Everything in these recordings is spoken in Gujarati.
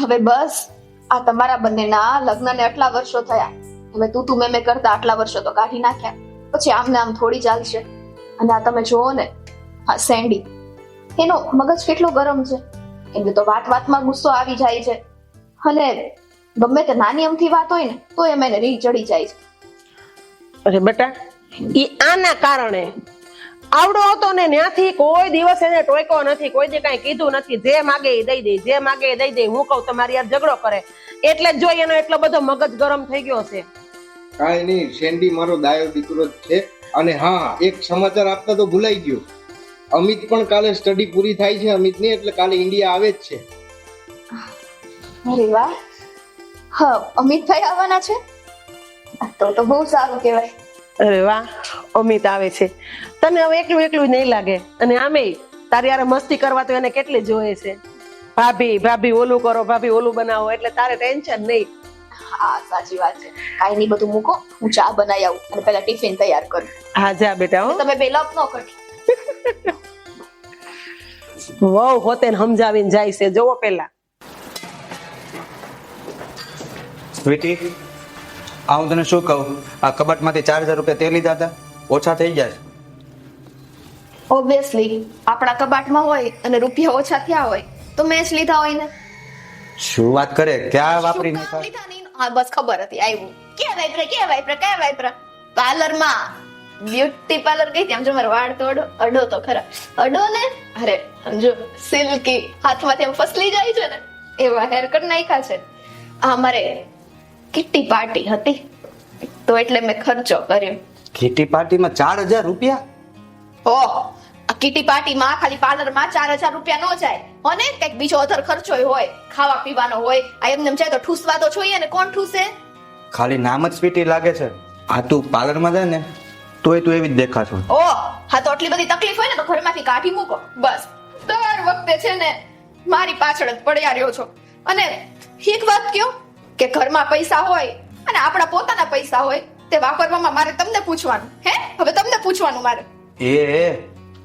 હવે બસ આ તમારા બંનેના લગ્નને આટલા વર્ષો થયા, હવે તું મેં કરતા આટલા વર્ષો તો કાઢી નાખ્યા, પછી આમને આમ થોડી ચાલશે. અને આ તમે જોવો ને, આ સેન્ડી, એનો મગજ કેટલો ગરમ છે. એને તો વાતમાં ગુસ્સો આવી જાય છે, અને ગમે તે નાની અમથી વાત હોય ને તો એમ એને રીહ ચડી જાય છે. અરે બેટા, ઈ આના કારણે આવડો હતો ને ત્યાંથી કોઈ દિવસ એને ટોયકો નથી, કોઈ દે કઈ કીધું નથી. જે માગે એ દઈ દે, જે માગે એ દઈ દે. હું કહું તમારી યાર ઝઘડો કરે એટલે જ જોઈ એનો એટલો બધો મગજ ગરમ થઈ ગયો છે. કાંઈ નહીં, શેન્ડી મારો દાયો દીકરો જ છે. અને હા, એક સમાચાર આપતા તો ભૂલાઈ ગયો, અમિત પણ કાલે સ્ટડી પૂરી થાય છે અમિતની, એટલે કાલે ઇન્ડિયા આવે જ છે. અરે વાહ, હા અમિતભાઈ આવવાના છે, તો બહુ સારું કહેવાય. અરે વાહ, અમિત આવે છે. તને હવે એકલું એકલું નહીં લાગે. અને આમે તારી યાર મસ્તી કરવા તો એને કેટલી જોઈએ છે. ભાભી ઓલું કરો, ભાભી ઓલું બનાવો, એટલે તારે ટેન્શન નહીં. હા સાચી વાત છે. કાઈ નહીં, બધું મૂકો, હું ચા બનાવી આવું અને પેલા ટિફિન તૈયાર કરું. હા જા બેટા. હો તમે બે લપ ન કરજો. વહુ હોતે ને સમજાવીને જાય છે, જોવો પેલા. સ્વીટી, આ હું તને શું કહું, આ કબાટમાંથી 4000 રૂપિયા તે લીધા હતા, ઓછા થઈ જાય. ઓબ્વિયસલી આપણા કબાટમાં હોય અને રૂપિયા ઓછા થયા હોય તો મેં જ લીધા હોય ને. શું વાત કરે, ક્યાં વાપરી શું કામ નાખ્યા? લીધા નહીં? હા બસ ખબર હતી, આવ્યું. ક્યાં વાપરા પાર્લરમાં, બ્યુટી પાર્લર ગઈ હતી. આમ જો મારો વાળ તો અડો તો ખરા, અડો ને, અરે જો સિલ્કી હાથમાંથી આમ ફસલી જાય છે ને એવા હેર કટ નાખ્યા છે. આ મારે કિટ્ટી પાર્ટી હતી તો એટલે મેં ખર્ચો કર્યો. કિટી પાર્ટીમાં 4000 રૂપિયા? ઓહ, આ કિટી પાર્ટીમાં ખાલી પાર્લરમાં 4000 રૂપિયા નો જાય, હોને કઈક બીજો અધર ખર્ચો હોય, ખાવા પીવાનો હોય. આ એમને જાય તો ઠૂસવા તો જોઈએ ને, કોણ ઠૂસે? ખાલી નામ જ સ્વીટી લાગે છે. આ તું પાર્લરમાં જાય ને તોય તું એવી જ દેખાશો. ઓહ, હા તો આટલી બધી તકલીફ હોય ને તો ઘરમાંથી કાઢી મૂકો બસ. દર વખતે છે ને મારી પાછળ જ પડ્યા રહ્યો છો. અને એક વાત કહ્યું કે ઘરમાં પૈસા હોય અને આપણા પોતાના પૈસા હોય તે વાપરવામાં મારે તમને પૂછવાનું. હે, હવે તમને પૂછવાનું મારે. એ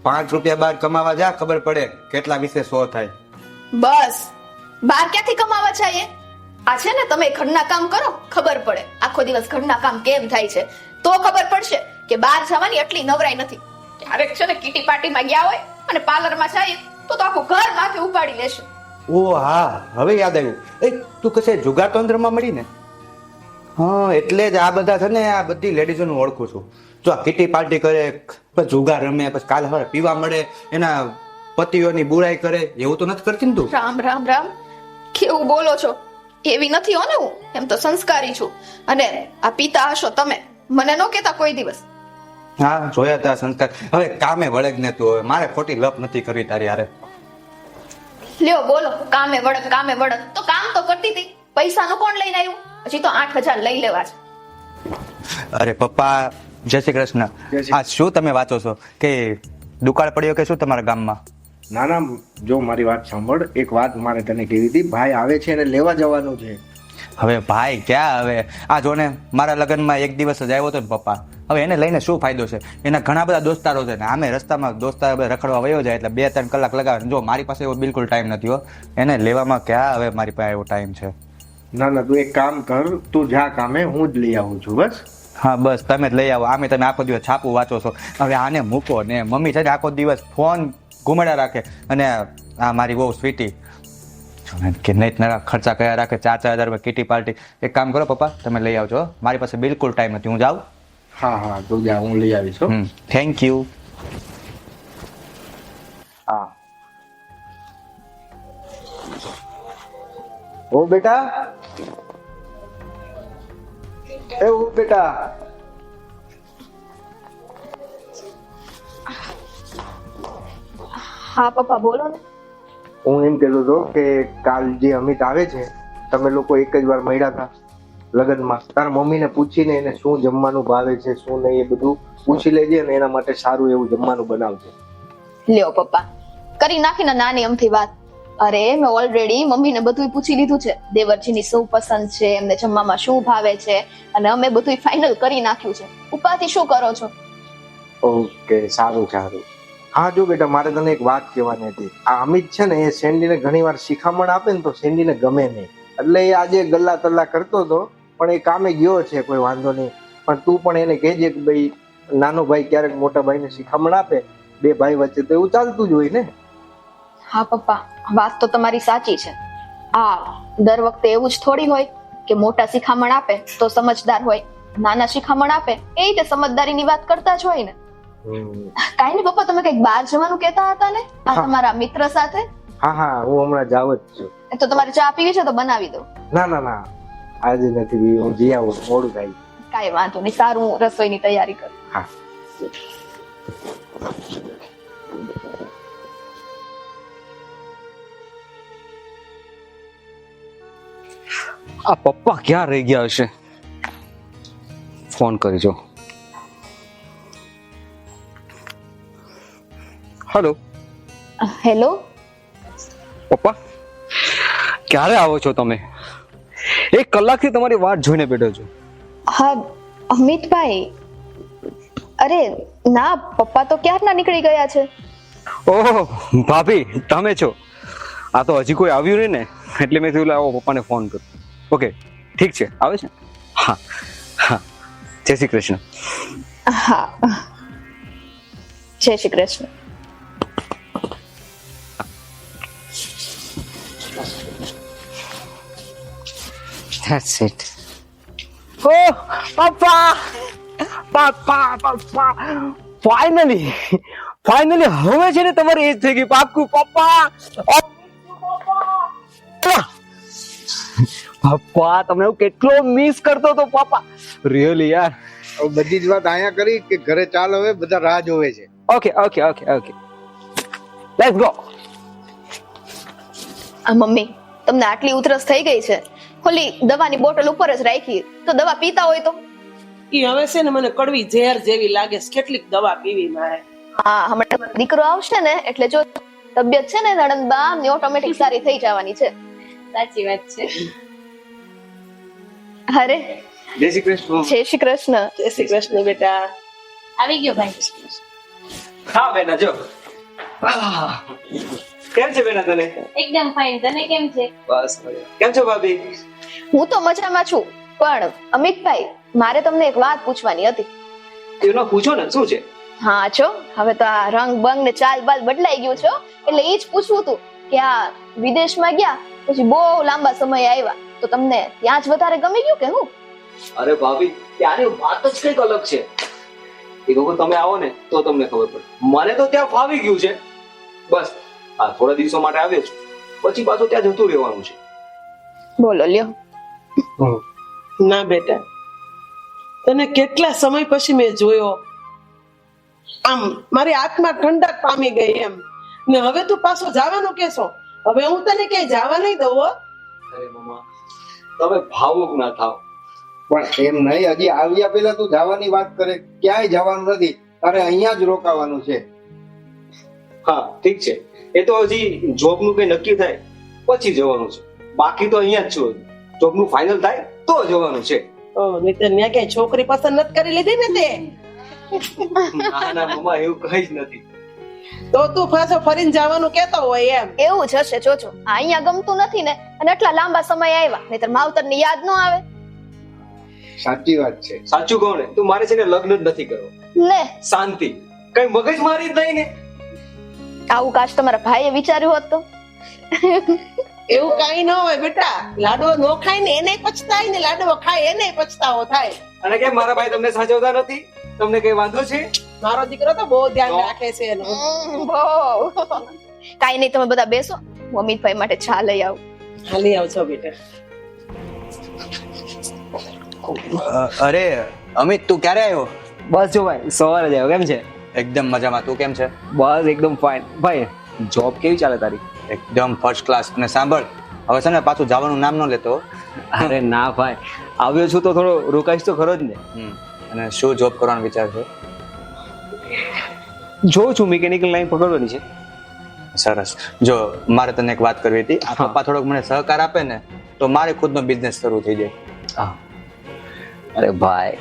5 રૂપિયા બહાર કમાવા જા, ખબર પડે કેટલા વિશે 100 થાય. બસ, બહાર ક્યાંથી કમાવા જાય? આ છે ને તમે ઘરના કામ કરો, ખબર પડે. આખો દિવસ ઘરના કામ કેમ થાય છે તો ખબર પડશે કે બહાર જવાની એટલી નવરાઈ નથી. ક્યારેક છે ને કિટી પાર્ટીમાં ગયા હોય અને પાર્લરમાં જાય તો આખું ઘર માથે ઉપાડી લેશે. ઓ હા, હવે યાદ આવ્યું. એ તું કશે જુગાર તંત્રમાં મળી ને? હા, એટલે જ આ બધા છે ને, આ બધી લેડીઝોનું ઓળખું છું. જો આ કિટી પાર્ટી કરે, પછી જુગાર રમે, પછી કાલે હવે પીવા મળે, એના પતિઓની બુરાઈ કરે, એવું તો નથી કરતી ને તું? રામ રામ રામ, કેવું બોલો છો? એવી નથી હો ને હું, એમ તો સંસ્કારી છું. અને આ પિતા હશો તમે, મને ન કહેતા કોઈ દિવસ. હા, જોયા તા સંસ્કાર. હવે કામે વળે જ ને તું, હવે મારે ખોટી લપ નથી કરવી તારી હારે. લ્યો બોલો, કામે વળગ તો કામ તો કરતી હતી. પૈસાનું કોણ લઈને આવ્યું? હજી તો 8000 લઈ લેવા છે. અરે પપ્પા, જય શ્રી કૃષ્ણ. આ શું તમે વાંચો છો કે દુકાળ પડ્યો કે શું તમારા ગામમાં? ના ના, જો મારી વાત સાંભળ. એક વાત મારે તને કહેવી હતી. ભાઈ આવે છે એને લેવા જવાનું છે. હવે ભાઈ ક્યાં? હવે આ જો ને, મારા લગ્નમાં એક દિવસ જ આવ્યો હતો ને પપ્પા. હવે એને લઈને શું ફાયદો છે? એના ઘણા બધા દોસ્તારો છે ને, આમે રસ્તામાં દોસ્તાર રખડવા વયો જાય એટલે 2-3 કલાક લગાવે. જો મારી પાસે એવો બિલકુલ ટાઈમ નથી હો. એને લેવામાં ક્યાં હવે મારી પાસે એવો ટાઈમ છે? ના ના, તું એક કામ કર, તું જા કામે, હું જ લઈ આવું છું. બસ હા બસ, તમે જ લઈ આવો. આમે તમે આખો દિવસ છાપું વાંચો છો. હવે આને મૂકો ને. મમ્મી છે ને આખો દિવસ ફોન ઘુમાડ્યા રાખે, અને આ મારી બહુ સ્વીટી કે નહીં ખર્ચા કયા રાખે, 4-4000 રૂપિયા કિટી પાર્ટી. એક કામ કરો પપ્પા, તમે લઈ આવજો. મારી પાસે બિલકુલ ટાઈમ નથી, હું જાઉં. હા હા, તું જા, હું લઈ આવીશ. Thank you. હા. ઓ બેટા, એ ઓ બેટા. હા પપ્પા બોલો ને. હું એમ કહેતો હતો કે કાલ જે અમિત આવે છે, તમે લોકો એક જ વાર મળ્યા હતા લગ્નમાં. તારા મમ્મીને પૂછીને એને શું જમવાનું ભાવે છે શું નહીં એ બધું પૂછી લેજે, અને એના માટે સારું એવું જમવાનું બનાવજે. લ્યો પપ્પા, કરી નાખીને નાની અમથી વાત. અરે મેં ઓલરેડી મમ્મીને બધું પૂછી લીધું છે, દેવરજીની શું પસંદ છે, એમને જમવામાં શું ભાવે છે, અને અમે બધું ફાઇનલ કરી નાખ્યું છે. ઉપાથી શું કરો છો? ઓકે, સારું સારું. હા જો બેટા, મારે તને એક વાત કહેવાની હતી. આ અમિત છે ને, એ સેન્ડીને ઘણીવાર શિખામણ આપે ને તો સેન્ડીને ગમે નહીં, એટલે એ આજે ગલ્લા તલ્લા કરતો હતો, પણ એ કામે ગયો છે, કોઈ વાંધો નહીં. પણ તું પણ એને કહેજે કે ભાઈ નાનો ભાઈ ક્યારેક મોટા ભાઈને શિખામણ આપે, બે ભાઈ વચ્ચે તો એવું ચાલતું જ હોય ને. હા પપ્પા, વાત તો તમારી સાચી છે. હા, દર વખતે એવું જ થોડી હોય કે મોટા શિખામણ આપે તો સમજદાર હોય, નાના શિખામણ આપે એ રીતે સમજદારીની વાત કરતા જ હોય ને. કાઈ નહીં પપ્પા, તમે કઈક બહાર જવાનું કહેતા હતા ને આ તમારા મિત્ર સાથે? હા હા, હું હમણાં જાવ જ છું. તો તમારે ચા પીવી છે તો બનાવી દો. ના ના ના, આજે નથી પીવી, હું જઈ આવું, મોડું થાય. કાંઈ વાંધો નહીં, સારું, હું રસોઈની તૈયારી કરું. હા. આ પપ્પા ક્યાં રહી ગયા હશે? ફોન કરી જો. હેલો હેલો પપ્પા, ક્યારે આવો છો તમે? 1 કલાકથી તમારી વાટ જોઈને બેઠો છું. હા અમિતભાઈ, અરે ના, પપ્પા તો ક્યારના નીકળી ગયા છે. ઓહો ભાભી, તમે છો? આ તો હજી કોઈ આવ્યું નહીં ને, એટલે મેં કીધું લાવો પપ્પાને ફોન કરું. ઓકે ઠીક છે, આવે છે. હા હા, જય શ્રી કૃષ્ણ. હા, જય Shri Krishna. That's it. Oh, પપ્પા પપ્પા પપ્પા, ફાઇનલી હવે છે ને તમારી એજ થઈ ગઈ, પાક્કું પપ્પા. પપ્પા તમને હું કેટલો મિસ કરતો હતો પપ્પા, રિયલી યાર. હવે બધી જ વાત અહીંયા કરી કે ઘરે ચાલ, હવે બધા રાહ જોવે છે. Okay okay okay okay, let's go. Mummy, તમને આટલી ઉધરસ થઈ ગઈ છે, ઓલી દવાની બોટલ ઉપર જ રાખી, તો દવા પીતા હોય તો? ઈ હવે છે ને મને કડવી ઝેર જેવી લાગે છે, કેટલીક દવા પીવી મારે. હા, હમણાં દીકરો આવશે ને એટલે જો તબિયત છે ને નણંદબા ની ઓટોમેટિક સારી થઈ જવાની છે. સાચી વાત છે. અરે જય શ્રી કૃષ્ણ. જય શ્રી કૃષ્ણ. જય શ્રી કૃષ્ણ બેટા. આવી ગયો ભાઈ. હા બેટા જો. કેમ છે બેટા તને? એકદમ ફાઇન. તને કેમ છે? બસ કેમ છો ભાભી? હું તો મજામાં છું, પણ અમિતભાઈ, મારે તમને એક વાત પૂછવાની હતી. એનો પૂછો ને, શું છે? હા છો, હવે તો આ રંગ બંગ ને ચાલ બાલ બદલાઈ ગયું છે, એટલે એ જ પૂછવું હતું કે આ વિદેશમાં ગયા પછી બહુ લાંબા સમય આવ્યા, તો તમને ત્યાં જ વધારે ગમી ગયું કે હું? અરે ભાભી, ત્યાંની વાત જ કઈક અલગ છે. એક વખત તમે આવો ને તો તમને ખબર પડે. મને તો ત્યાં ફાવી ગયું છે. બસ આ થોડા દિવસો માટે આવ્યો છું, પછી પાછું ત્યાં જતું રહેવાનું છે. બોલો લ્યો. ના બેટા, તને કેટલા સમય પછી મેં જોયો, આમ મારી આત્મા ઠંડક પામી ગઈ એમ. ને હવે તું પાછો જવાનું કેસો? હવે હું તને ક્યાંય જવા નહીં દઉં હો. અરે મમ્મા, તમે ભાવુક ના થાવ. પણ એમ નહીં, હજી આવ્યા પહેલા તું જવાની વાત કરે. ક્યાંય જવાનું નથી, તારે અહીંયા જ રોકાવાનું છે. હા ઠીક છે, એ તો હજી જોબ નું કઈ નક્કી થાય પછી જવાનું છે. બાકી તો અહીંયા જ છું. જોબ નું ફાઇનલ થાય તો જવાનું છે. નહીં તો ત્યાં ક્યાંય છોકરી પસંદ નથી કરી લીધી ને તે? ના ના મમ્મા, એવું કઈ જ નથી. તો તું પાછો ફરીને જવાનું કેતો હોય એમ? એવું જ હશે, જોજો. આ અહીંયા ગમતું નથી ને, અને એટલા લાંબા સમય આવ્યા, નહીતર માવતર ની યાદ ન આવે. સાચી વાત છે. સાચું કહું ને, તું મારે છે ને લગ્ન જ નથી કરવો. લે, શાંતિ, કઈ મગજ મારી જ નહીં ને. આવું કાશ તમારા ભાઈએ વિચાર્યું હોત તો. એવું કઈ ન હોય બેટા. લાડવો નો ખાય ને એને પછતાય, ને લાડવો ખાય એને પછતાવો થાય. અને કેમ મારા ભાઈ તમને સાચવતા નથી? તમને કઈ વાંધો છે? મારો દીકરો તો બહુ ધ્યાન રાખે છે એનું. બહુ. કાઈ નહીં, તમે બધા બેસો, હું અમિતભાઈ માટે ચા લઈ આવું. હાલી આવજો બેટા. અરે અમિત, તું ક્યારે આવ્યો? બસ જો ભાઈ, સવારે જ આવ્યો. કેમ છે? એકદમ મજામાં. તું કેમ છે? બસ એકદમ ફાઇન. ભાઈ જોબ કેવી ચાલે તારી? એકદમ ફર્સ્ટ ક્લાસ. અને સાંભળ, હવે છે ને પાછું જવાનું નામ ન લેતો. અરે ના ભાઈ, આવ્યો છું તો થોડો રોકાઈશ તો ખરો જ ને. અને શું જોબ કરવાનો વિચાર છે? જોઉં છું મિકેનિકલ લાઈન પકડવાની છે. સરસ. જો મારે તને એક વાત કરવી હતી. આ પપ્પા થોડોક મને સહકાર આપે ને તો મારે ખુદનો બિઝનેસ શરૂ થઈ જાય. અરે ભાઈ,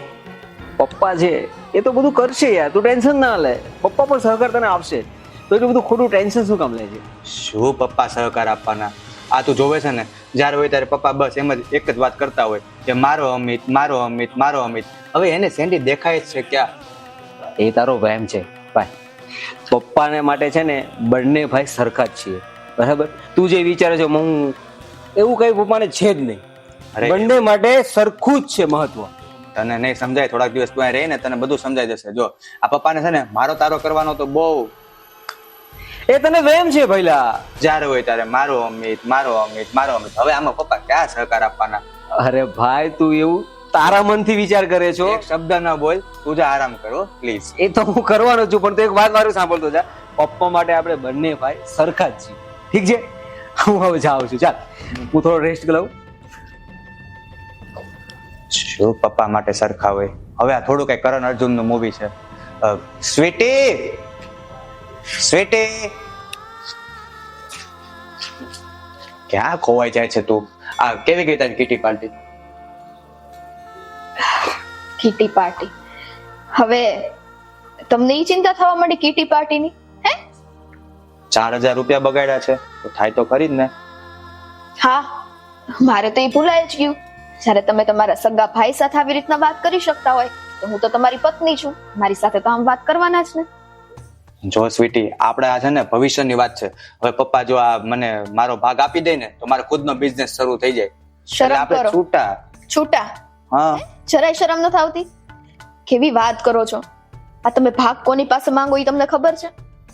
પપ્પા છે એ તો બધું કરશે યાર, તું ટેન્શન ના લે. પપ્પા પણ સહકાર તને આપશે. તો એટલું બધું ખોટું ટેન્શન શું કામ લે છે? શું પપ્પા સહકાર આપવાના? આ તું જોવે છે ને, જ્યારે હોય ત્યારે પપ્પા બસ એમ જ એક જ વાત કરતા હોય કે મારો અમિત, મારો અમિત, મારો અમિત. હવે એને સેન્ડી દેખાય જ છે ક્યાં? એ તારો વહેમ છે ભાઈ. પપ્પાને માટે છે ને બંને ભાઈ સરખા જ છીએ, બરાબર? તું જે વિચારે છે હું એવું કઈ પપ્પાને છે જ નહીં. અરે બંને માટે સરખું જ છે મહત્વ. તને નહીં સમજાય, થોડાક દિવસ તું અહીં રહી ને તને બધું સમજાઈ જશે. જો આ પપ્પાને છે ને મારો તારો કરવાનો તો બહુ, એ તને વહેમ છે ભઈલા. જ્યારે હોય ત્યારે મારો અમિત, મારો અમિત, મારો અમિત. હવે આમાં પપ્પા ક્યાં સહકાર આપવાના? અરે ભાઈ તું એવું તારા મનથી વિચાર કરે છો. એક શબ્દ ન બોલ, તું જા આરામ કરો પ્લીઝ. એ તો હું કરવાનો છું, પણ તું એક વાત મારું સાંભળતો જા. પપ્પા માટે આપણે બંને ભાઈ સરખા જ છીએ, ઠીક છે? હું હવે જાઉં છું, ચાલ હું થોડો રેસ્ટ લઉં. શું પપ્પા માટે સરખા હોય? હવે આ થોડું કઈ કરણ અર્જુન નું મૂવી છે. સ્વીટી, સ્વીટી, ક્યાં ખોવાઈ જાય છે તું? આ કેવી ગઈ તારી કીટી પાર્ટી? Kitty party? હવે તમને ઈ ચિંતા થવા માંડી કીટી પાર્ટીની? હે? 4,000 રૂપિયા બગાડ્યા છે તો થાય તો ખરી જ ને. હા, મારે તો એ ભૂલાય જ ગયું. જ્યારે તમે તમારા સગા ભાઈ સાથે આવી રીતના વાત કરી શકતા હોય તો હું તો તમારી પત્ની છું, મારી સાથે તો આમ વાત કરવાના જ ને. જો સ્વીટી, આપણે આ છે ને ભવિષ્યની વાત છે. હવે પપ્પા જો આ મને મારો ભાગ આપી દે ને તો મારો ખુદનો બિઝનેસ શરૂ થઈ જાય. એટલે શરમ આપણે કરો. છૂટા. છૂટા? હા, જરાય શરમ નથી આવતી? કેવી વાત કરો છો? આ તમે ભાગ કોની પાસે માંગો એ તમને ખબર છે?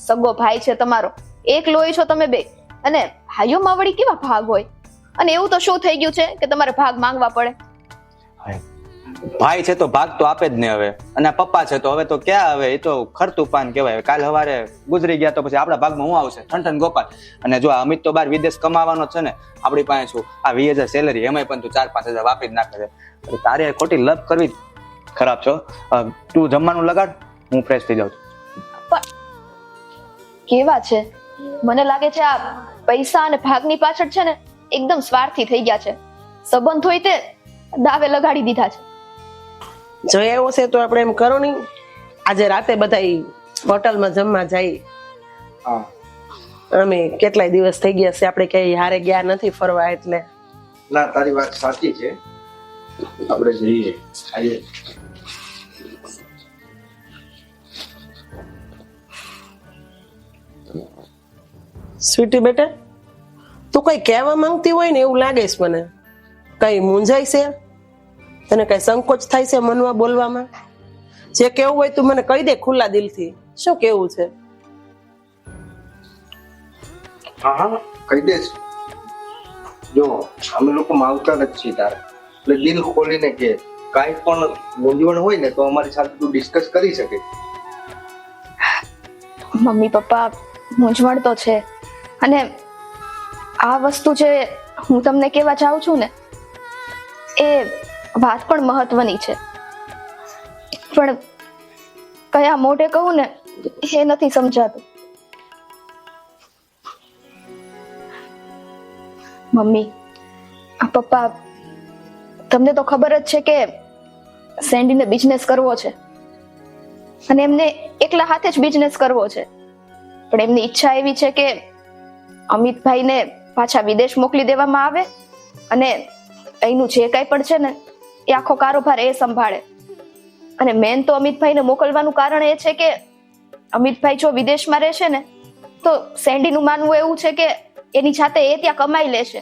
સગો ભાઈ છે તમારો, એક લોહી છો તમે બે, અને ભાઈઓમાં વળી કેવા ભાગ હોય? અને એવું તો શું થઈ ગયું છે કે તમારે ભાગ માંગવા પડે? ભાઈ છે તો ભાગ તો આપે જ ને હવે. અને આ પપ્પા છે તો હવે તો ક્યાં, હવે એ તો ખરતું પાન કહેવાય. કાલ સવારે ગુજરી ગયા તો પછી આપણા ભાગમાં હું આવશે? ઠંઠન ગોપાલ. અને જો આ અમિત તો બહાર વિદેશ કમાવાનો છે ને, આપણી પાસે શું આ 20,000 સેલરી, એમાંય પણ તું 4-5 હજાર વાપરી જ નાખે છે. તારે ખોટી લપ કરવી ખરાબ છો. તું જમવાનું લગાડ, હું ફ્રેશ થઈ જાઉં છું. કેવા છે? મને લાગે છે આ પૈસા અને ભાગની પાછળ છે ને એકદમ સ્વાર્થી થઈ ગયા છે. સંબંધ હોય તે દાવે લગાડી દીધા છે. જો એવું છે તો આપણે એમ કરો નહીં, આજે રાતે બધા હોટલમાં જમવા જઈએ. હા, અમે કેટલાય દિવસ થઈ ગયા છે આપણે કઈ હારે ગયા નથી ફરવા, એટલે ના તારી વાત સાચી છે, આપણે જઈએ આજે. સ્વીટી બેટા, તું કઈ કહેવા માંગતી હોય ને એવું લાગે છે મને. કઈ મૂંઝાય છે? તને કઈ સંકોચ થાય છે મનમાં બોલવામાં? જે કેવું હોય તું મને કહી દે ખુલ્લા દિલથી. શું કેવું છે? હા હા, કહી દઈશ. જો અમે લોકો માવતર જ છીએ તારે, એટલે દિલ ખોલીને કે કાંઈ પણ મૂંઝવણ હોય ને તો અમારી સાથે તું ડિસ્કસ કરી શકે. મમ્મી પપ્પા, મૂંઝવણ તો છે, અને આ વસ્તુ જે હું તમને કહેવા જાઉં છું ને એ વાત પણ મહત્વની છે, પણ કયા મોઢે કહું ને એ નથી સમજાતું. મમ્મી પપ્પા, તમને તો ખબર જ છે કે સેન્ડીને બિઝનેસ કરવો છે, અને એમને એકલા હાથે જ બિઝનેસ કરવો છે. પણ એમની ઈચ્છા એવી છે કે અમિતભાઈને પાછા વિદેશ મોકલી દેવામાં આવે, અને અહીંનું જે કાંઈ પણ છે ને એ આખો કારોબાર એ સંભાળે. અને મેન તો અમિતભાઈને મોકલવાનું કારણ એ છે કે અમિતભાઈ જો વિદેશમાં રહેશે ને તો સેન્ડીનું માનવું એવું છે કે એની જાતે એ ત્યાં કમાઈ લેશે,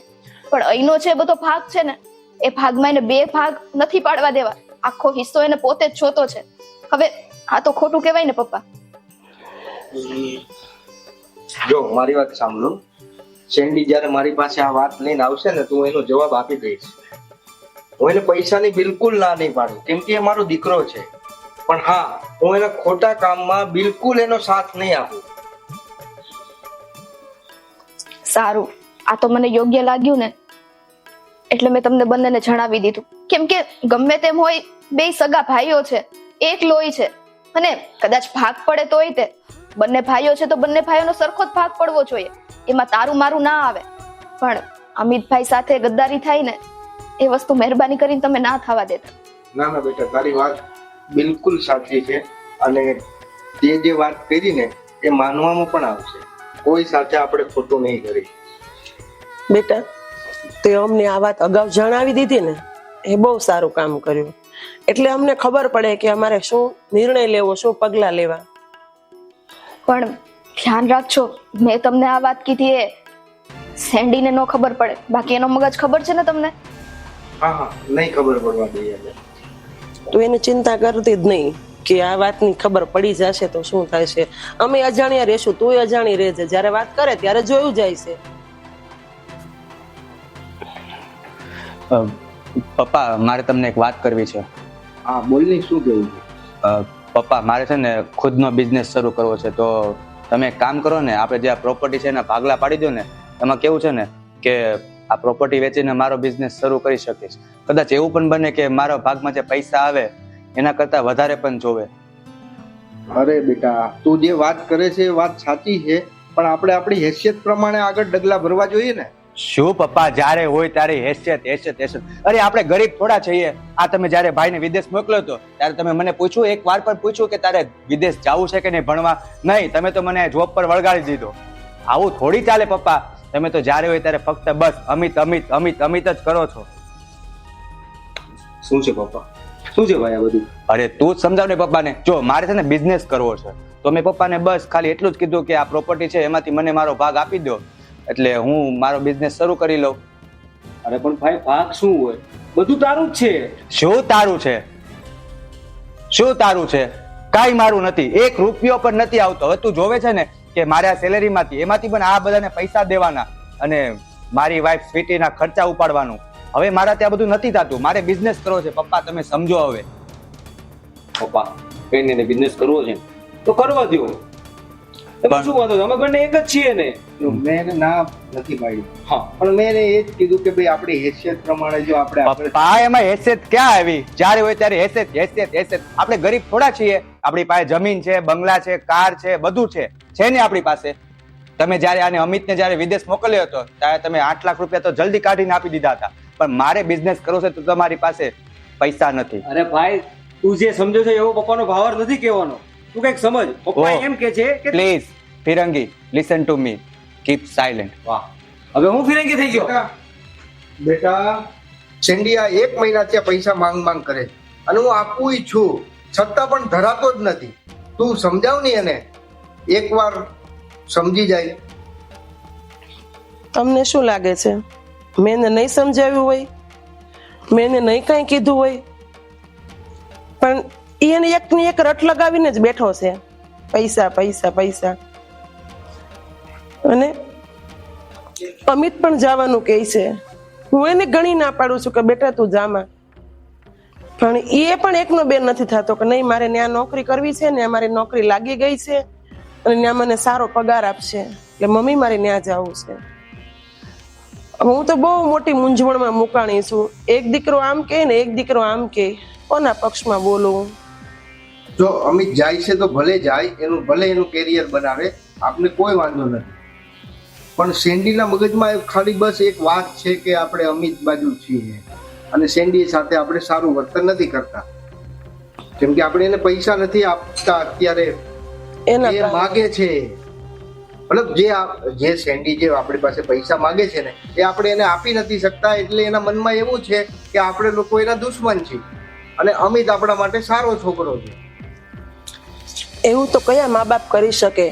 પણ અહીંનો જે બધો ભાગ છે ને એ ભાગમાં એને 2 ભાગ નથી પાડવા દેવા. આખો હિસ્સો એને પોતે જ જોતો છે. હવે આ તો ખોટું કહેવાય ને પપ્પા? જો મારી વાત સાંભળો, સેન્ડી જ્યારે મારી પાસે આ વાત લઈને આવશે ને તો હું એનો જવાબ આપી દઈશ. હું એને પૈસાની બિલકુલ ના નહીં પાડું, કેમ કે એ મારો દીકરો છે. પણ હા, હું એના ખોટા કામમાં બિલકુલ એનો સાથ નહીં આપું. સારું, આ તો મને યોગ્ય લાગ્યું ને, એટલે મેં તમને બંનેને જણાવી દીધું. કેમ કે ગમે તેમ હોય, 2 સગા ભાઈઓ છે, એક લોહી છે, અને કદાચ ભાગ પડે તોય તે બંને ભાઈઓ છે તો બંને ભાઈઓનો સરખો જ ભાગ પડવો જોઈએ. એમાં તારું મારું ના આવે. પણ અમિતભાઈ સાથે ગદ્દારી થાય ને એ વસ્તુ મહેરબાની કરીને તમે ના થવા દેતા. ના ના બેટા, તારી વાત બિલકુલ સાચી છે, અને તે જે વાત કરી ને એ માનવામાં પણ આવશે. કોઈ સાથે આપણે ખોટું નહીં કરી. બેટા તે અમને આ વાત અગાઉ જણાવી દીધી ને, એ બહુ સારું કામ કર્યું. એટલે અમને ખબર પડે કે અમારે શું નિર્ણય લેવો, શું પગલાં લેવા. પણ ધ્યાન રાખજો, મેં તમને આ વાત કીધી એ સેન્ડીને ન ખબર પડે, બાકી એનો મગજ ખબર છે ને તમને. હા હા, નહીં ખબર પડવા દઈએ. તું એને ચિંતા કરતી જ નહીં કે આ વાતની ખબર પડી જશે તો શું થાય છે. અમે અજાણ્યા રહેશું, તું અજાણી રહેજે. જ્યારે વાત કરે ત્યારે જોયું જાય છે. પપ્પા મારે તમને એક વાત કરવી છે. હા બોલ ને, શું કેવું છે? પપ્પા મારે છે ને ખુદનો બિઝનેસ શરૂ કરવો છે. તો તમે એક કામ કરો ને, આપણે જે આ પ્રોપર્ટી છે એના ભાગલા પાડી દો ને. એમાં કેવું છે ને કે આ પ્રોપર્ટી વેચીને મારો બિઝનેસ શરૂ કરી શકીશ. કદાચ એવું પણ બને કે મારા ભાગમાં જે પૈસા આવે એના કરતા વધારે પણ જોવે. અરે બેટા, તું જે વાત કરે છે એ વાત સાચી છે, પણ આપણે આપણી હેસિયત પ્રમાણે આગળ ડગલા ભરવા જોઈએ ને. શું પપ્પા, જ્યારે હોય ત્યારે હેસિયત હેસિયત હેસિયત. અરે આપણે ગરીબ થોડા છીએ. આ તમે જ્યારે ભાઈને વિદેશ મોકલ્યો હતો ત્યારે તમે મને પૂછ્યું, એક વાર પણ પૂછ્યું કે તારે વિદેશ જવું છે કે નહીં ભણવા? નહીં, તમે તો મને જોબ પર વળગાડી દીધો. આવું થોડી ચાલે પપ્પા. તમે તો જ્યારે હોય ત્યારે ફક્ત બસ અમિત અમિત અમિત અમિત જ કરો છો. શું છે પપ્પા, શું છે ભાઈ આ બધું? અરે તું જ સમજાવ ને પપ્પાને. જો મારે છે ને બિઝનેસ કરવો છે, તો મેં પપ્પાને બસ ખાલી એટલું જ કીધું કે આ પ્રોપર્ટી છે એમાંથી મને મારો ભાગ આપી દો, એટલે હું મારો બિઝનેસ શરૂ કરી લઉં. અરે પણ ભાઈ ભાગ શું હોય, બધું તારું જ છે. શું તારું છે? શું તારું છે? કાંઈ મારું નથી. 1 રૂપિયો પણ નથી આવતો. હવે તું જોવે છે ને કે મારે આ સેલેરીમાંથી એમાંથી પણ આ બધાને પૈસા દેવાના અને મારી વાઈફ સ્વીટીના ખર્ચા ઉપાડવાનું. હવે મારા ત્યાં બધું નથી થતું. મારે બિઝનેસ કરવો છે પપ્પા, તમે સમજો. હવે પપ્પા એને બિઝનેસ કરવો છે તો કરવા દો. તમે શું વાંધો, અમે બંને એક જ છીએ ને. મેં એને ના નથી પાડી. હા, પણ મેં એને એ જ કીધું કે ભાઈ આપણી હેસિયત પ્રમાણે જો આપણે પપ્પા એમાં હેસિયત ક્યાં આવી? જ્યારે હોય ત્યારે હેસિયત હેસિયત હેસિયત. આપણે ગરીબ થોડા છીએ. આપણી પાસે જમીન છે, બંગલા છે, કાર છે, બધું છે ને આપણી પાસે. તમે જ્યારે આને અમિતને જ્યારે વિદેશ મોકલ્યો હતો ત્યારે તમે 8 લાખ રૂપિયા તો જલ્દી કાઢીને આપી દીધા હતા. પણ મારે બિઝનેસ કરવો છે તો તમારી પાસે પૈસા નથી. અરે ભાઈ તું જે સમજો છો એવો પપ્પાનો ભાવાર્થ નથી કહેવાનો. તું કઈક સમજ. પપ્પા એમ કે છે કે પ્લીઝ ફિરંગી listen to me, keep silent. વાહ, હવે હું ફિરંગી થઈ ગયો. બેટા સેન્ડિયા 1 મહિનાથી પૈસા માંગ કરે છે અને હું આપું છું, છતાં પણ ધરાતો જ નથી. તું સમજાવ ને એને, એકવાર સમજી જાય. તમને શું લાગે છે મેં એને નહીં સમજાવ્યું હોય, મેં એને નહીં કાંઈ કીધું હોય? પણ એને એકની એક રટ લગાવીને જ બેઠો છે, પૈસા પૈસા પૈસા. અને અમિત પણ જવાનું કહે છે. હું એને ગણી ના પાડું છું કે બેટા તું જામાં, પણ એ પણ એકનો બે નથી થતો કે નહીં મારે ત્યાં નોકરી કરવી છે ને, મારી નોકરી લાગી ગઈ છે અને ત્યાં મને સારો પગાર આપશે એટલે મમ્મી મારે ત્યાં જવું છે. હું તો બહુ મોટી મૂંઝવણમાં મુકાણી છું. એક દીકરો આમ કહે ને એક દીકરો આમ કહે, કોના પક્ષમાં બોલું? જો અમિત જાય છે તો ભલે જાય, ભલે એનું કેરિયર બનાવે, આપને કોઈ વાંધો નથી. પણ સેન્ડીના મગજમાં ખાલી બસ એક વાત છે કે આપણે અમિત બાજુ છીએ અને સેન્ડી સાથે આપણે સારું વર્તન નથી કરતા. કેમ કે આપણે એને પૈસા નથી આપતા અત્યારે. એના એ માગે છે, મતલબ જે સેન્ડી જે આપણી પાસે પૈસા માગે છે ને એ આપણે એને આપી નથી શકતા. એટલે એના મનમાં એવું છે કે આપણે લોકો એના દુશ્મન છીએ અને અમિત આપણા માટે સારો છોકરો છે. એવું તો કયા મા બાપ કરી શકે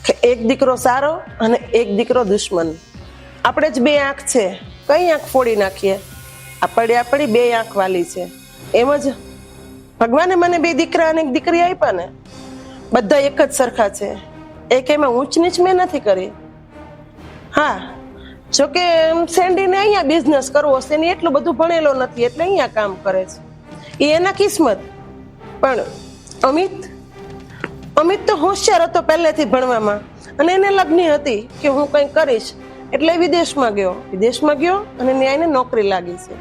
કે એક દીકરો સારો અને એક દીકરો દુશ્મન? આપણે જ 2 આંખ છે, કઈ આંખ ફોડી નાખીએ? આપણી 2 આંખ વાલી છે. એમ જ ભગવાને મને 2 દીકરા અને 1 દીકરી આપ્યા ને, બધા એક જ સરખા છે. એક એમાં ઊંચ નીચ મેં નથી કરી. હા, જોકે સેન્ડીને અહીંયા બિઝનેસ કરવો છે ને એટલું બધું ભણેલો નથી એટલે અહીંયા કામ કરે છે, એ એના કિસ્મત. પણ અમિત તો હોશિયાર હતો પહેલેથી ભણવામાં અને એને લગ્ન હતી કે હું કંઈ કરીશ એટલે વિદેશમાં ગયો અને ત્યાં એને નોકરી લાગી છે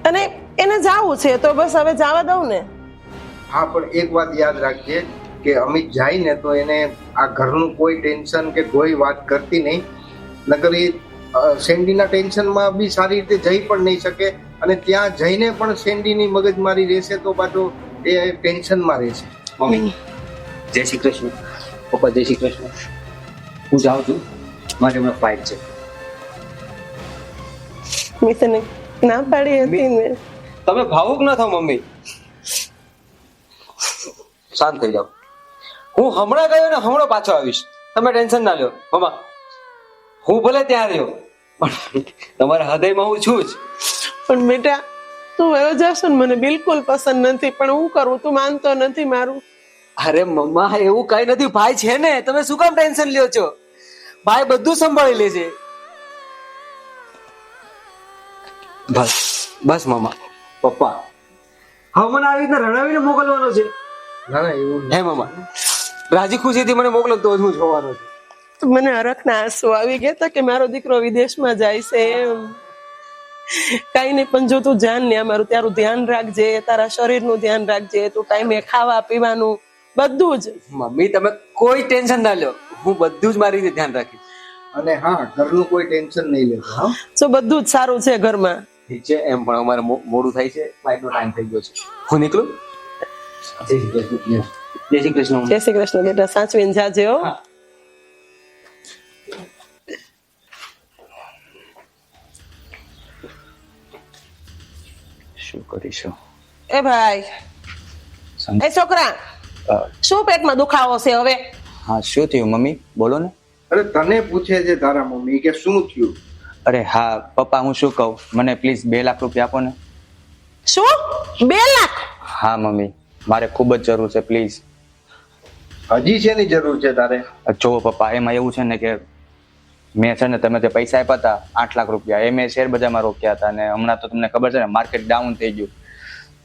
અને એને જાવું છે તો બસ હવે જવા દઉં ને. હા, પણ એક વાત યાદ રાખજે કે અમિત જાય ને તો એને આ ઘરનું કોઈ ટેન્શન કે કોઈ વાત કરતી નહીં, નકર એ સેન્ડીના ટેન્શનમાં બી સારી રીતે જઈ પણ નહીં શકે અને ત્યાં જઈને પણ સેન્ડીની મગજમારી રહેશે તો પાછો એ ટેન્શનમાં રહેશે. મમ્મી જય શ્રી કૃષ્ણ. પપ્પા જય શ્રી કૃષ્ણ. હું જાઉં છું, મારે હમણાં ફ્લાઇટ છે. મેં તને ના પાડી હતી ને. તમે ભાવુક ન થાવ મમ્મી. શાંત થઈ જાઓ. હું હમણાં ગયો ને હમણાં પાછો આવીશ. તમે ટેન્શન ના લ્યો મમ્મા. હું ભલે ત્યાં રહ્યો પણ તમારા હૃદયમાં હું છું જ. પણ બેટા તું વયો જશો ને મને બિલકુલ પસંદ નથી, પણ હું કરું, તું માનતો નથી મારું. અરે મમ્મા એવું કઈ નથી, ભાઈ છે ને, તમે શું કામ ટેન્શન લ્યો છો? ભાઈ બધું સંભાળી લે છે. બસ બસ મમ્મા. પપ્પા હવે મને આવી રીતના રડાવીને મોકલવાનો છે? ના ના એવું હે મમ્મા, રાજી ખુશીથી મને મોકલો તો જ હું જોવાનો છું. તો મને હરખના આંસુ આવી ગયા હતા કે મારો દીકરો વિદેશમાં જાય છે એમ. કઈ નહીં, પણ જો તું જાન ને અમારું તારું ધ્યાન રાખજે, તારા શરીરનું ધ્યાન રાખજે, તું ટાઈમે ખાવા પીવાનું બધું જ. મમ્મી તમે કોઈ ટેન્શન ના લો, હું બધું જ મારી રીતે ધ્યાન રાખીશ. અને હા, ઘરનું કોઈ ટેન્શન નહીં લેતો હા. જો બધું જ સારું છે ઘરમાં. ઠીક છે, એમ પણ અમારે મોડું થાય છે, ફ્લાઇટનો ટાઈમ થઈ ગયો છે. હું નીકળું? જય શ્રી કૃષ્ણ. જય શ્રી કૃષ્ણ. જય શ્રી કૃષ્ણ બેટા, સાચવીને જાજે હો. હા. શું કરીશું? એ ભાઈ, એ છોકરા, શું પેટમાં દુખાવો છે હવે? હા, શું થયું મમ્મી? બોલો ને. અરે તને પૂછે છે તારા મમ્મી કે શું થયું. અરે હા પપ્પા, હું શું કહું, મને પ્લીઝ 2 લાખ રૂપિયા આપો ને. શું 2 લાખ? હા મમ્મી, મારે ખૂબ જ જરૂર છે, પ્લીઝ. હજી શેની જરૂર છે તારે? જુઓ પપ્પા, એમાં એવું છે ને કે મેં છે ને તમે જે પૈસા આપ્યા હતા 8 લાખ રૂપિયા, એ મેં શેર બજારમાં રોક્યા હતા, અને હમણાં તો તમને ખબર છે ને માર્કેટ ડાઉન થઈ ગયું,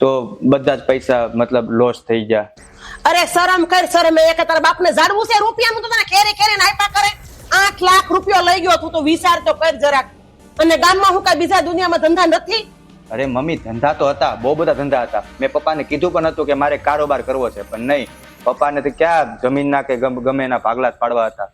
તો બધા જ પૈસા મતલબ લોસ થઈ ગયા. અરે શરમ કર, શરમ. એક તારા બાપને જાડવું છે રૂપિયાનું તો તને ખેરે ખેરે આપ્યા કરે. 8 લાખ રૂપિયા લઈ ગયો, તું તો વિચાર તો કર જરાક. અને ગામમાં હું કઈ બીજા દુનિયામાં ધંધા નથી? અરે મમ્મી, ધંધા તો હતા, બહુ બધા ધંધા હતા. મેં પપ્પાને કીધું પણ હતું કે મારે કારોબાર કરવો છે, પણ નહીં, પપ્પાને તો ક્યાં જમીનના કે ગમે એના ભાગલા જ પાડવા હતા.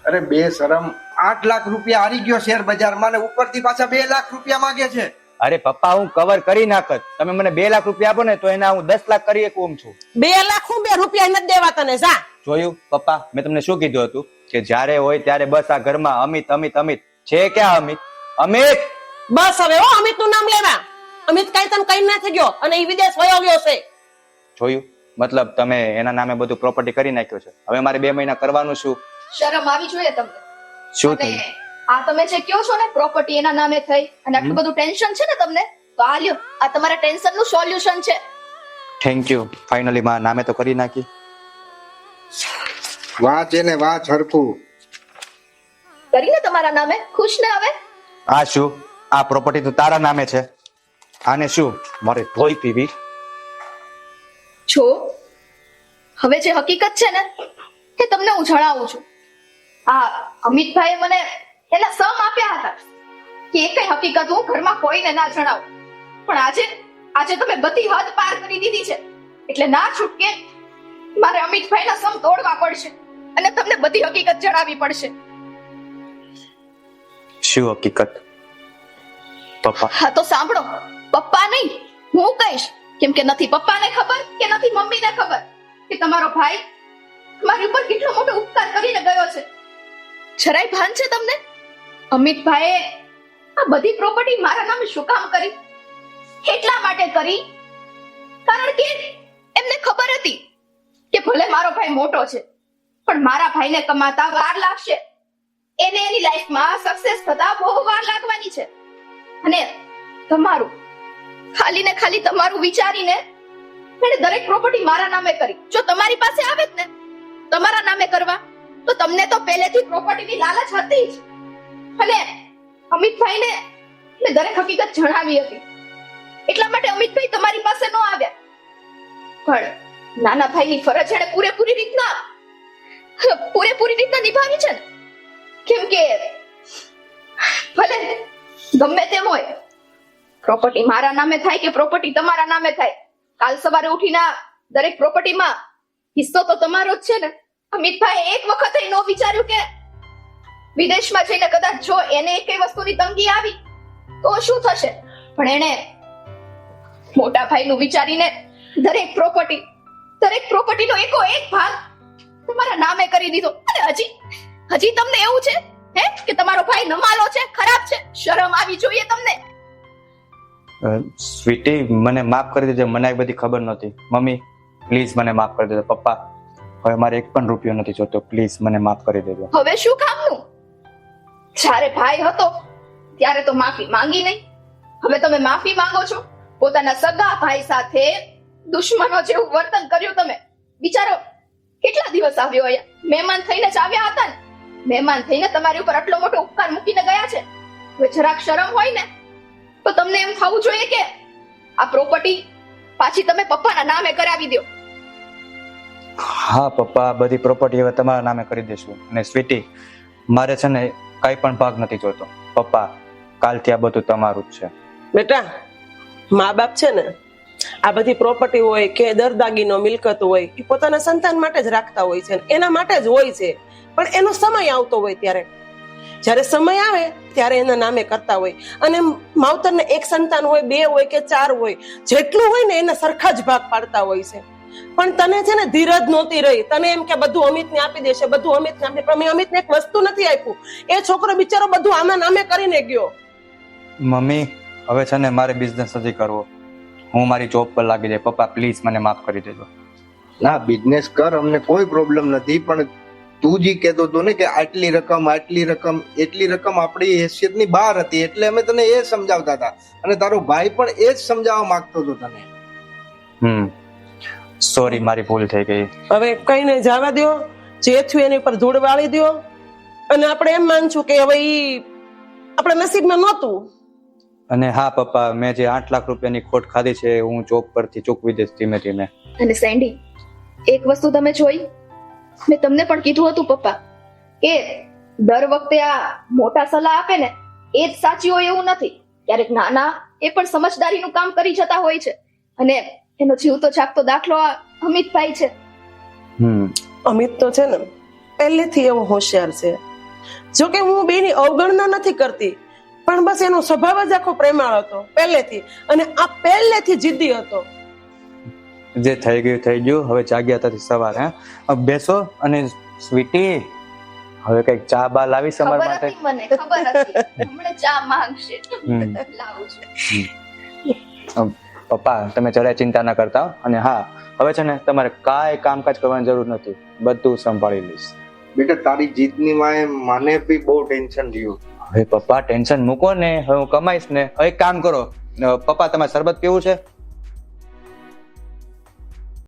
અરે બે શરમ, 8 લાખ રૂપિયા હારી ગયો શેર બજારમાં ને ઉપરથી પાછા 2 લાખ રૂપિયા માંગે છે. અરે પપ્પા, હું કવર કરી નાખત. તમે મને 2 લાખ રૂપિયા આપો ને તો એના હું 10 લાખ કરી શકું છું. 2 લાખ હું 2 રૂપિયા નથી દેવા તને, જા. જોયું પપ્પા, મેં તમને શું કીધું હતું કે જ્યારે હોય ત્યારે બસ આ ઘરમાં અમિત અમિત અમિત છે. ક્યાં અમિત? અમિત બસ હવે હો, અમિત નું નામ લેવા. અમિત કઈ તને કઈ ના થઈ ગયો અને એ વિદેશ વયો ગયો છે. જોયું, મતલબ તમે એના નામે બધું પ્રોપર્ટી કરી નાખ્યો છે. હવે મારે 2 મહિના કરવાનું શું? શરમ આવી જોઈએ તમને. શું અને થયું? આ તમે જે કહો છો ને પ્રોપર્ટી એના નામે થઈ અને આટલું બધું ટેન્શન છે ને તમને, તો આ લ્યો, આ તમારા ટેન્શન નું સોલ્યુશન છે. થેન્ક યુ, ફાઇનલી મારા નામે તો કરી નાખી. વાહ છે ને વાહ હરખું. કરીને તમારા નામે ખુશ ને હવે? આ શું? આ પ્રોપર્ટી તો તારા નામે છે. આને શું મારે ધોઈ પીવી? જો હવે જે હકીકત છે ને એ તમને હું જણાવું છું. આ અમિતભાઈએ મને એના સમ આપ્યા હતા કે એ કઈ હકીકત હું ઘરમાં કોઈને ના જણાવું, પણ આજે તમે બધી હદ પાર કરી દીધી છે, એટલે ના છૂટકે મારે અમિતભાઈના સમ તોડવા પડશે અને તમને બધી હકીકત જણાવવી પડશે. શું હકીકત પપ્પા? હા તો સાંભળો, પપ્પા નહીં હું કહીશ, કેમ કે નથી પપ્પાને ખબર કે નથી મમ્મીને ખબર કે તમારો ભાઈ મારી ઉપર કેટલો મોટો ઉપકાર કરીને ગયો છે. જરાય ભાન છે તમને? અમિતભાઈએ આ બધી પ્રોપર્ટી મારા નામે શું કામ કરી? એટલા માટે કરી કારણ કે એમને ખબર હતી કે ભલે મારો ભાઈ મોટો છે પણ મારા ભાઈને કમાતા વાર લાગશે, એને એની લાઈફમાં સક્સેસ થતા બહુ વાર લાગવાની છે. અને તમારું ખાલી ને ખાલી તમારું વિચારીને એને દરેક પ્રોપર્ટી મારા નામે કરી. જો તમારી પાસે આવે જ ને તમારા નામે કરવા, તો તમને તો પહેલેથી પ્રોપર્ટીની લાલચ હતી જ. અને અમિતભાઈને મેં દરેક હકીકત જણાવી હતી, એટલા માટે અમિતભાઈ તમારી પાસે ન આવ્યા. પણ નાના ભાઈની ફરજ એને પૂરેપૂરી રીતના નિભાવી છે ને, કેમ કે ભલે ગમે તેમ હોય, પ્રોપર્ટી મારા નામે થાય કે પ્રોપર્ટી તમારા નામે થાય, કાલ સવારે ઉઠીને દરેક પ્રોપર્ટીમાં હિસ્સો તો તમારો જ છે ને. અમિતભાઈ એક વખત ન વિચાર્યું કે વિદેશમાં જઈને કદાચ જો એને એક વસ્તુની તંગી આવી તો શું થશે, પણ એને મોટા ભાઈનું વિચારીને દરેક પ્રોપર્ટીનો એકો એક ભાગ તમારા નામે કરી દીધો અને હજી તમને એવું છે હે કે તમારો ભાઈ નમાલો છે, ખરાબ છે? શરમ આવી જોઈએ તમને. સ્વીટી, મને માફ કરી દેજો, મને આ બધી ખબર નહોતી. મમ્મી પ્લીઝ મને માફ કરી દેજો. પપ્પા હવે મારે એક પણ રૂપિયો નથી જોતો, પ્લીઝ મને માફ કરી દેજો. હવે શું કામનું? જ્યારે ભાઈ હતો ત્યારે તો માફી માંગી નહીં, હવે તમે માફી માંગો છો? પોતાના સગા ભાઈ સાથે દુશ્મનો જેવું વર્તન કર્યું તમે. વિચારો કેટલા દિવસ આવ્યો અહીંયા, મહેમાન થઈને જ આવ્યા હતા ને. મહેમાન થઈને તમારી ઉપર આટલો મોટો ઉપકાર મૂકીને ગયા છે. હવે જરાક શરમ હોય ને તો તમને એમ થવું જોઈએ કે આ પ્રોપર્ટી પાછી તમે પપ્પાના નામે કરાવી દો. હા પપ્પા, બધી પ્રોપર્ટી હવે તમારા નામે કરી દઈશું. અને સ્વીટી, મારે છે ને કઈ પણ ભાગ નથી જોતો. પપ્પા કાલથી આ બધું તમારું જ છે. બેટા, મા બાપ છે ને આ બધી પ્રોપર્ટી હોય કે દરદાગીનો મિલકત હોય એ પોતાના સંતાન માટે જ રાખતા હોય છે, એના માટે જ હોય છે. પણ એનો સમય આવતો હોય જ્યારે સમય આવે ત્યારે એના નામે કરતા હોય. અને માવતરને એક સંતાન હોય, 2 હોય કે 4 હોય, જેટલું હોય ને એના સરખા જ ભાગ પાડતા હોય છે. પણ તને છે ને ધીરજ નહોતી રહી. તને એમ કે બધું અમિતને આપી દેશે, બધું અમિતને આપી. પણ મેં અમિતને એક વસ્તુ નથી આપ્યું. એ છોકરો બિચારો બધું આના નામે કરીને ગયો. મમ્મી હવે છે ને મારે બિઝનેસ નથી કરવો, હું મારી જોબ પર લાગી જાય. પપ્પા પ્લીઝ મને માફ કરી દેજો. ના, બિઝનેસ કર, અમને કોઈ પ્રોબ્લેમ નથી. પણ તું જે કહેતો હતો ને કે આટલી રકમ એટલી રકમ આપણી હેસિયતની બહાર હતી, એટલે અમે તને એ સમજાવતા હતા. અને તારો ભાઈ પણ એ જ સમજાવવા માંગતો હતો તને. સોરી, મારી ભૂલ થઈ ગઈ. હવે કઈ નહીં, જવા દો. જે થયું એની પર ધૂળ વાળી દો. અને આપણે એમ માનશું કે હવે ઈ આપણા નસીબમાં નહોતું. અને હા પપ્પા, મેં જે 8 લાખ રૂપિયાની ખોટ ખાધી છે હું જોબ પરથી ચૂકવી દઈશ ધીમે ધીમે. અને સેન્ડી, એક વસ્તુ તમે જોઈ, મેં તમને પણ કીધું હતું પપ્પા કે દર વખતે આ મોટા સલાહ આપે ને એ જ સાચી હોય એવું નથી. ક્યારેક નાના એ પણ સમજદારીનું કામ કરી જતા હોય છે. અને એનો જીવતો જાગતો દાખલો આ અમિતભાઈ છે. અમિત તો છે ને પહેલેથી એવો હોશિયાર છે. જો કે હું બેની અવગણના નથી કરતી, પણ બસ એનો સ્વભાવ જ આખો પ્રેમાળ હતો પહેલેથી. અને આ પહેલેથી જિદ્દી હતો. જે થઈ ગયું. હવે જાગ્યા હતા સવાર. બેસો. અને સ્વીટી, હવે કઈક ચા બા લાવી સમર ખબર માટે? હતી મને, ખબર હતી હમણાં ચા માંગશે. લાવું છું. પપ્પા તમે જરાય ચિંતા ના કરતા. અને હા, હવે છે ને તમારે કાંઈ કામકાજ કરવાની જરૂર નથી, બધું સંભાળી લઈશ. બેટા, તારી જીતની માને બી બહુ ટેન્શન રહ્યું. હવે પપ્પા ટેન્શન મૂકો ને, હવે હું કમાઈશ ને. હવે એક કામ કરો પપ્પા, તમારે શરબત પીવું છે?